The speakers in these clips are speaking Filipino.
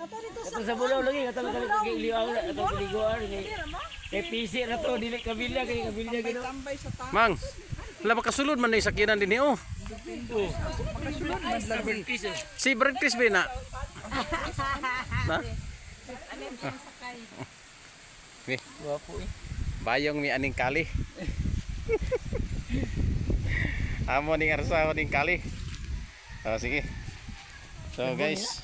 Katong sa bulaw lagi, katong kaligaw, katong kaligaw ni. Kay PC na to, dili kabilya kay kabilya gino. Mang, wala makasulod man na isakinan din oh. Si Brad Chris ba na? Na? Mi, Wapo eh. bayong mi aning kali. Amo ning arsa ning kali. Oh, sige. So guys,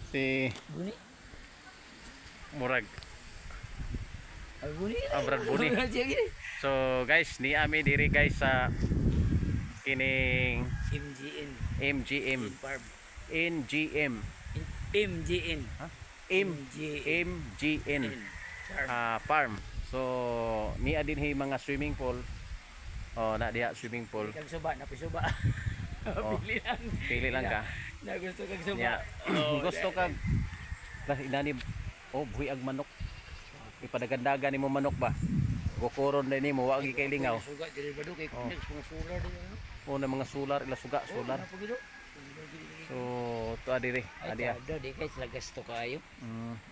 si Buni. Murag Buni. Brad Buni. So guys, ni ami diri guys sa kining MGN. MGM Farm. NGM MGN. MGN farm. So ni adin hay mga swimming pool. Oh, na diha swimming pool. Kag suba na pisuba. Oh, pili lang ka. Na gusto kag suba. Ya. Gusto kag inani buhi ag manok. Ipadagandagan nimo manok ba? Gukuron din nimo wa gi kay lingaw. Suga diri ba do kay kunig mga solar din. O na mga solar ila suga solar. So to adiri adia. Di kay sila gasto kayo.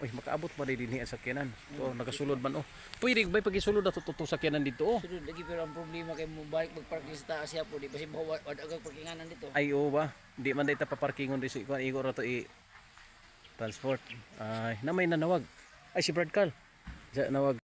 Uy makaabot ba dinhi sa sakyanan? To nagasulod man Pwede ba pagisulod na to sakyanan dito Sulod lagi pero ang problema kay mo balik magparking sa taas po di ba si wad agag parkinganan dito. Ay oo ba? Di man dayta paparkingon di si kuan igo ra to transport. Ay na may nanawag. Ay si Brad Carl. Diya nawag.